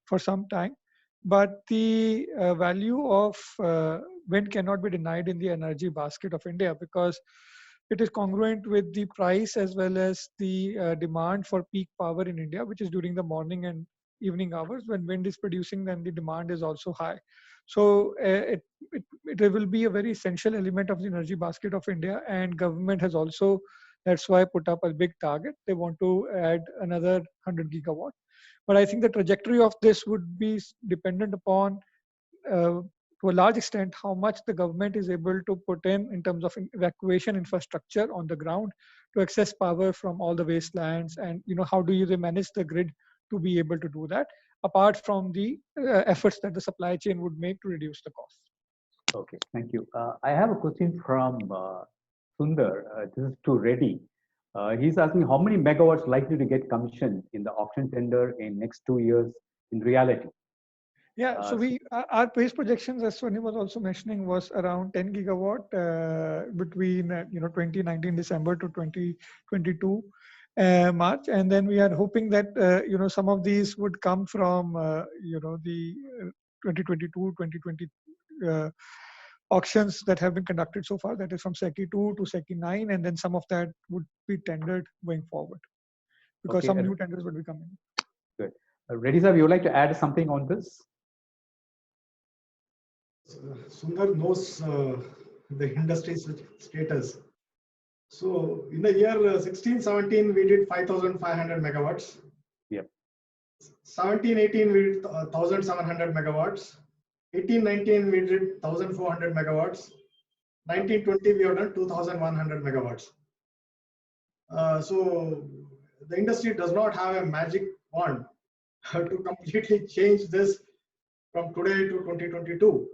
for some time. But the value of wind cannot be denied in the energy basket of India, because it is congruent with the price as well as the demand for peak power in India, which is during the morning and evening hours. When wind is producing, then the demand is also high. So it will be a very essential element of the energy basket of India, and government has also, that's why, put up a big target. They want to add another 100 gigawatt. But I think the trajectory of this would be dependent upon, to a large extent, how much the government is able to put in terms of evacuation infrastructure on the ground to access power from all the wastelands, and how do you manage the grid to be able to do that, apart from the efforts that the supply chain would make to reduce the cost. Okay, thank you. I have a question from Sundar. This is to Reddy. He's asking how many megawatts likely to get commissioned in the auction tender in next 2 years in reality? Yeah, so our base projections, as Swarnim was also mentioning, was around 10 gigawatt between 2019 December to 2022 March, and then we are hoping that some of these would come from the 2022-2020 auctions that have been conducted so far. That is from SECI 2 to SECI 9, and then some of that would be tendered going forward, because some new tenders would be coming. Good. Reddy sir, you would like to add something on this? Sundar knows the industry status. So in the year 16-17, we did 5,500 megawatts. Yep. 17-18, we did 1,700 megawatts. 18-19, we did 1,400 megawatts. 19-20, we have done 2,100 megawatts. So the industry does not have a magic wand to completely change this from today to 2022.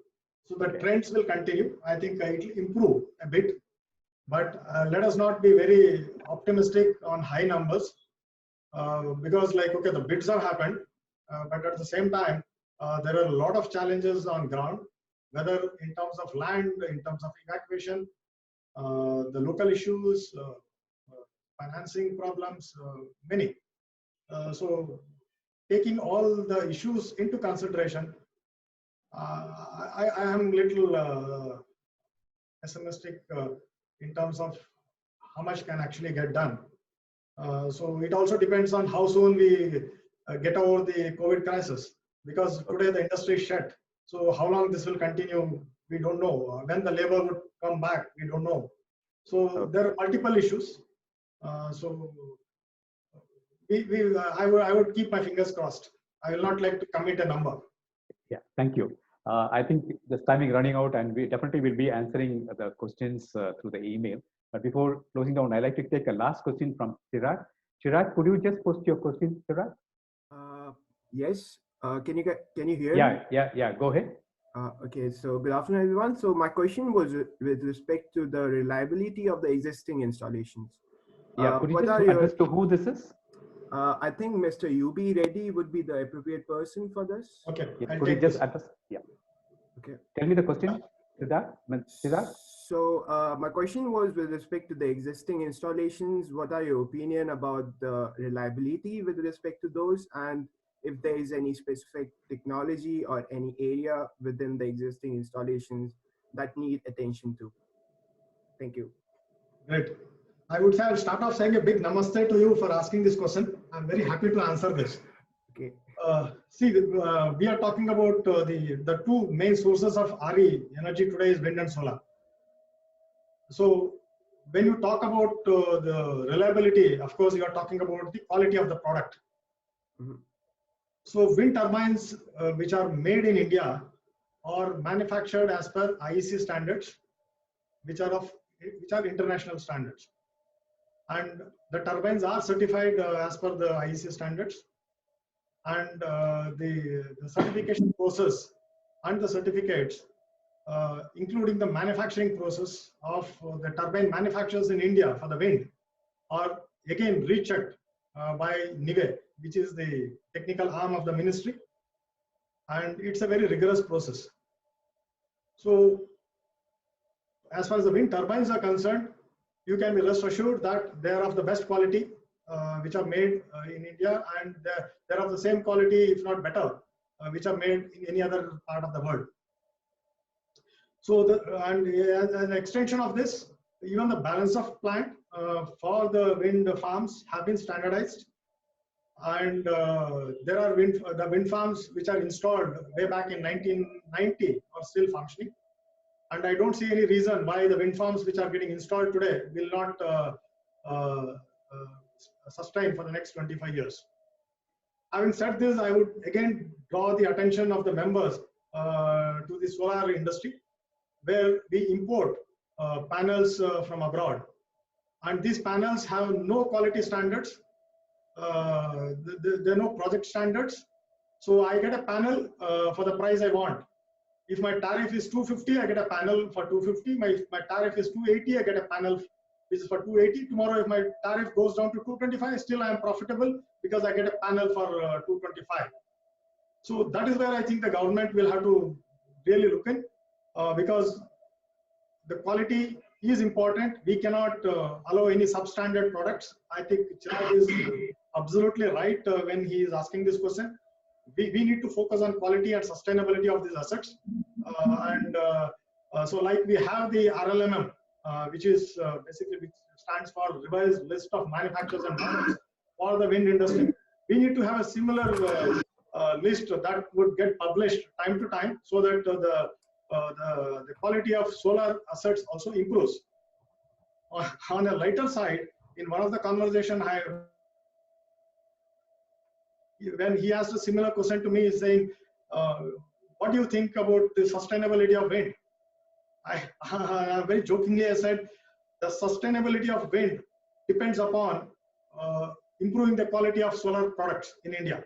So the trends will continue. I think it will improve a bit, but let us not be very optimistic on high numbers, because the bids have happened, but at the same time, there are a lot of challenges on ground, whether in terms of land, in terms of evacuation, the local issues, financing problems, many. So taking all the issues into consideration, I am little pessimistic in terms of how much can actually get done. So it also depends on how soon we get over the COVID crisis, because today the industry is shut. So how long this will continue, we don't know. When the labor would come back, we don't know. So there are multiple issues. So I would keep my fingers crossed. I will not like to commit a number. Yeah, thank you. I think the timing running out, and we definitely will be answering the questions through the email. But before closing down, I'd like to take a last question from Chirag. Chirag, could you just post your question, Chirag? Yes. Can you hear me? Yeah. Go ahead. Okay. So good afternoon, everyone. So my question was with respect to the reliability of the existing installations. Yeah. Could you just address to who this is? I think Mr. U.B. Reddy would be the appropriate person for this. Okay. Yeah, could you just address? Yeah. Okay. Tell me the question, Siddharth. So my question was with respect to the existing installations. What are your opinion about the reliability with respect to those, and if there is any specific technology or any area within the existing installations that need attention to? Thank you. Great. I would say I'll start off saying a big namaste to you for asking this question. I'm very happy to answer this. Okay. See, we are talking about the two main sources of RE energy today is wind and solar. So when you talk about the reliability, of course, you are talking about the quality of the product. Mm-hmm. So wind turbines which are made in India are manufactured as per IEC standards, which are international standards, and the turbines are certified as per the IEC standards, and the certification process and the certificates, including the manufacturing process of the turbine manufacturers in India for the wind, are again rechecked by NIWE, which is the technical arm of the ministry, and it's a very rigorous process. So as far as the wind turbines are concerned, you can be rest assured that they are of the best quality which are made in India, and they're of the same quality, if not better, which are made in any other part of the world. So and as an extension of this, even the balance of plant for the wind farms have been standardized, and there are the wind farms which are installed way back in 1990 are still functioning, and I don't see any reason why the wind farms which are getting installed today will not sustain for the next 25 years. Having said this, I would again draw the attention of the members to the solar industry, where we import panels from abroad, and these panels have no quality standards. There are no project standards. So I get a panel for the price I want. If my tariff is 250, I get a panel for 250. My tariff is 280, I get a panel which is for 280. Tomorrow, if my tariff goes down to 225, still I am profitable because I get a panel for 225. So that is where I think the government will have to really look in, because the quality is important. We cannot allow any substandard products. I think Chirag is absolutely right when he is asking this question. We need to focus on quality and sustainability of these assets. So like we have the RLMM, which is basically which stands for Revised List of Manufacturers and Models for the wind industry. We need to have a similar list that would get published time to time, so that the quality of solar assets also improves. On a lighter side, in one of the conversation when he asked a similar question to me, saying, what do you think about the sustainability of wind? I very jokingly I said, the sustainability of wind depends upon improving the quality of solar products in India.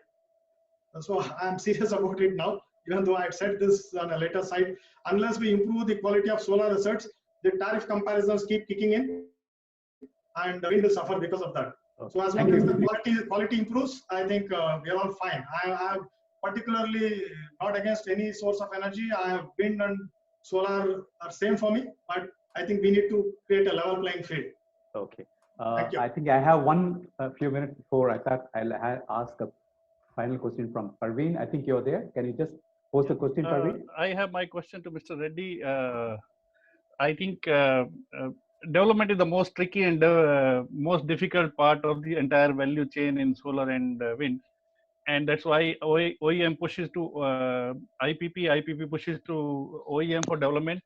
So I'm serious about it now, even though I had said this on a later side. Unless we improve the quality of solar assets, the tariff comparisons keep kicking in, and wind will suffer because of that. So as long as the quality improves, I think we are all fine. I have particularly not against any source of energy. I have wind and solar are same for me, but I think we need to create a level playing field. Okay. I think I have a few minutes before I thought I'll ask a final question from Parveen. I think you're there. Can you just post the question, Parveen? I have my question to Mr. Reddy. I think development is the most tricky and most difficult part of the entire value chain in solar and wind, and that's why OEM pushes to IPP pushes to OEM for development.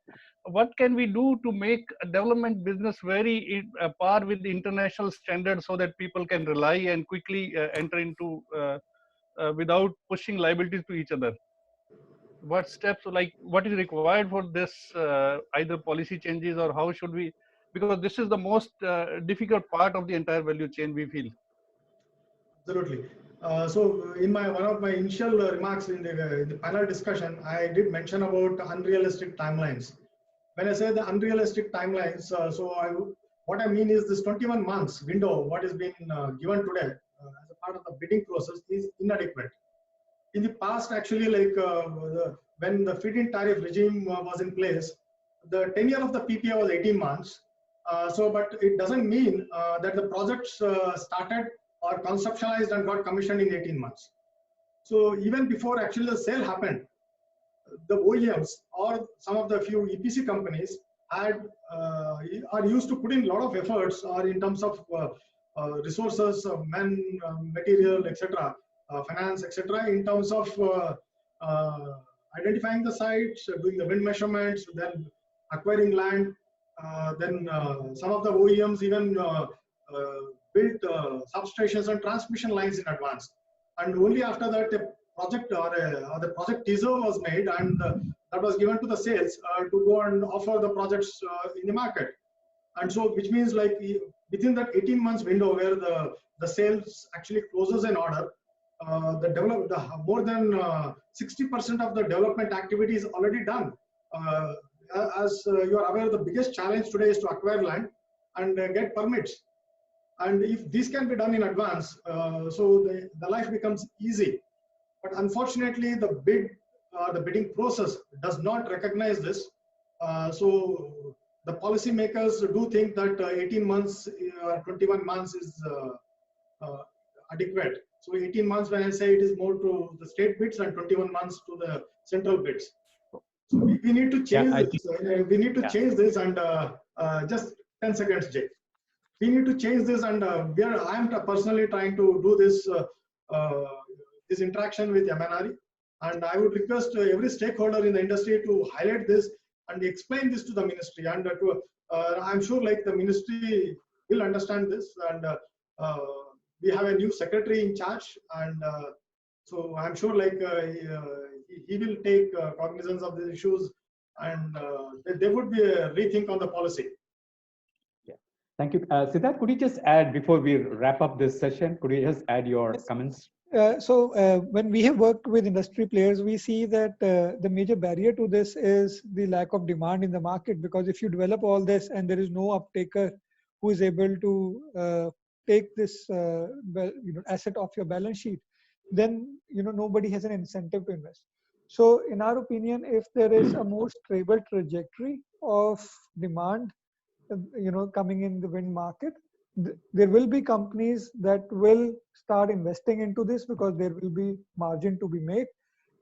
What can we do to make a development business very par with the international standards, so that people can rely and quickly enter into without pushing liabilities to each other? What steps, like what is required for this, either policy changes, or how should we, because this is the most difficult part of the entire value chain, we feel. Absolutely. So in one of my initial remarks in the panel discussion, I did mention about unrealistic timelines. When I say the unrealistic timelines, what I mean is this 21 months window, what has been given today as a part of the bidding process, is inadequate. In the past, actually, like when the feed-in tariff regime was in place, the tenure of the PPA was 18 months. But it doesn't mean that the projects started or conceptualized and got commissioned in 18 months. So even before actually the sale happened, the OEMs or some of the few EPC companies are used to put in a lot of efforts, or in terms of resources, men, material, etc., finance, etc., in terms of identifying the sites, doing the wind measurements, then acquiring land. Then some of the OEMs even built substations and transmission lines in advance. And only after that, project or the project teaser was made, and that was given to the sales to go and offer the projects in the market. And so, which means like within that 18 months window where the sales actually closes an order, more than 60% of the development activity is already done. As you are aware, the biggest challenge today is to acquire land and get permits. And if this can be done in advance, so the life becomes easy. But unfortunately, the bidding process does not recognize this. So the policymakers do think that 18 months or 21 months is adequate. So 18 months, when I say, it is more to the state bids, and 21 months to the central bids. So we need to change this. We need to change this, and just 10 seconds, Jay. We need to change this, and I am personally trying to do this this interaction with MNRE, and I would request every stakeholder in the industry to highlight this and explain this to the ministry, and I'm sure like the ministry will understand this, and we have a new secretary in charge, and so I'm sure like he will take cognizance of these issues, and there would be a rethink on the policy. Yeah, thank you. Siddharth, could you just add, before we wrap up this session, could you just add your comments? When we have worked with industry players, we see that the major barrier to this is the lack of demand in the market, because if you develop all this and there is no uptaker who is able to take this asset off your balance sheet, then nobody has an incentive to invest. So in our opinion, if there is a more stable trajectory of demand coming in the wind market, there will be companies that will start investing into this, because there will be margin to be made,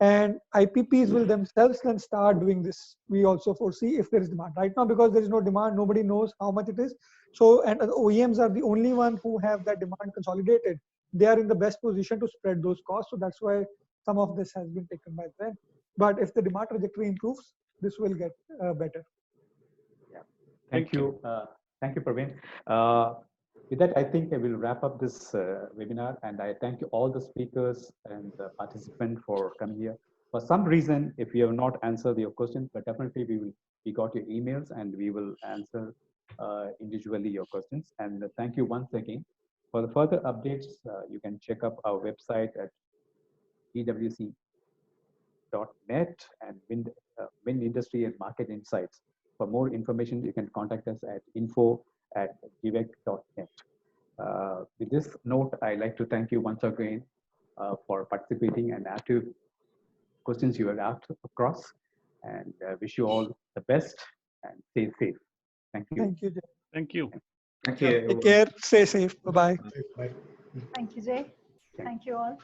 and IPPs will themselves then start doing this. We also foresee, if there is demand. Right now, because there is no demand, nobody knows how much it is. So, and the OEMs are the only one who have that demand consolidated. They are in the best position to spread those costs. So that's why some of this has been taken by them. But if the demand trajectory improves, this will get better. Yeah. Thank you. Thank you, Praveen. With that, I think I will wrap up this webinar, and I thank you all the speakers and the participants for coming here. For some reason, if we have not answered your questions, but definitely we got your emails, and we will answer individually your questions. And thank you once again. For the further updates, you can check up our website at gwec.net and Wind Industry and Market Insights. For more information, you can contact us at info@gwec.net. With this note, I'd like to thank you once again for participating and active questions you have asked across, and wish you all the best and stay safe. Thank you. Thank you, Jay. Thank you. Thank you. Take care. Stay safe. Bye-bye. Bye. Thank you, Jay. Thank you all.